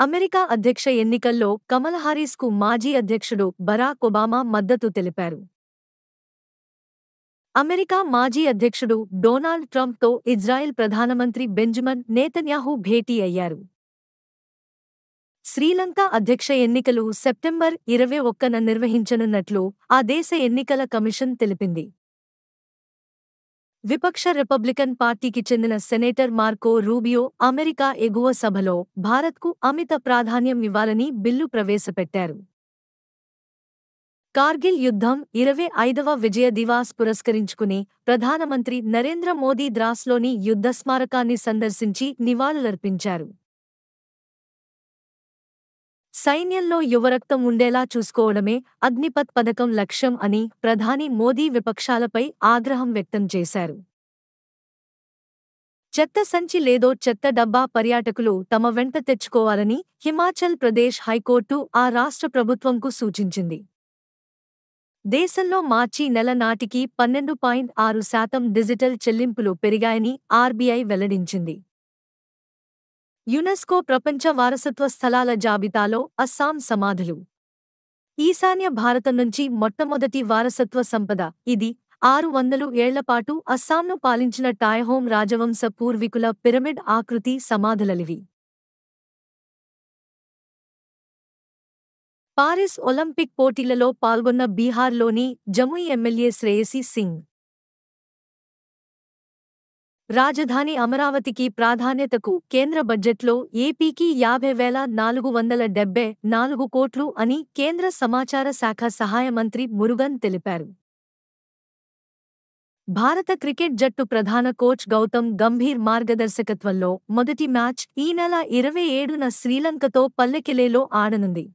America అధ్యక్ష ఎన్నికల్లో కమలా హారిస్కు మాజీ అధ్యక్షుడు బరాక్ ఒబామా మద్దతు తెలిపారు. అమెరికా మాజీ అధ్యక్షుడు డొనాల్డ్ ట్రంప్తో ఇజ్రాయెల్ ప్రధానమంత్రి బెంజమిన్ నేతన్యాహు భేటీ అయ్యారు. శ్రీలంక అధ్యక్ష ఎన్నికలు సెప్టెంబర్ 21న నిర్వహించనున్నట్లు ఆ దేశ ఎన్నికల కమిషన్ తెలిపింది. విపక్ష రిపబ్లికన్ పార్టీకి చెందిన సెనేటర్ మార్కో రూబియో అమెరికా ఎగువ సభలో భారత్కు అమిత ప్రాధాన్యం ఇవ్వాలని బిల్లు ప్రవేశపెట్టారు. కార్గిల్ యుద్ధం 25వ విజయ దివాస్ పురస్కరించుకుని ప్రధానమంత్రి నరేంద్ర మోదీ ద్రాస్లోని యుద్ధ స్మారకాన్ని సందర్శించి నివాళులర్పించారు. సైన్యంలో యువరక్తం ఉండేలా చూసుకోవడమే అగ్నిపథ్ పథకం లక్ష్యం అని ప్రధాని మోదీ విపక్షాలపై ఆగ్రహం వ్యక్తం చేశారు. చెత్త సంచి లేదో చెత్త డబ్బా పర్యాటకులు తమ వెంట తెచ్చుకోవాలని హిమాచల్ ప్రదేశ్ హైకోర్టు ఆ రాష్ట్ర ప్రభుత్వంకు సూచించింది. దేశంలో మార్చి నెల నాటికి 12.6% డిజిటల్ చెల్లింపులు పెరిగాయని ఆర్బీఐ వెల్లడించింది. యునెస్కో ప్రపంచ వారసత్వ స్థలాల జాబితాలో అస్సాం సమాధులు. ఈశాన్య భారతం నుంచి మొట్టమొదటి వారసత్వ సంపద ఇది. 600 ఏళ్లపాటు అస్సాంను పాలించిన టాయ్హోమ్ రాజవంశ పూర్వీకుల పిరమిడ్ ఆకృతి సమాధులలివి. పారిస్ ఒలింపిక్ పోటీలలో పాల్గొన్న బీహార్లోని జముయి ఎమ్మెల్యే శ్రేయసి సింగ్ రాజధాని అమరావతికి ప్రాధాన్యతకు కేంద్ర బడ్జెట్లో ఏపీకి 50,474 కోట్లు అని కేంద్ర సమాచార శాఖ సహాయ మంత్రి మురుగన్ తెలిపారు. భారత క్రికెట్ జట్టు ప్రధాన కోచ్ గౌతమ్ గంభీర్ మార్గదర్శకత్వంలో మొదటి మ్యాచ్ ఈ నెల 27న శ్రీలంకతో పల్లెకెలెలో ఆడనుంది.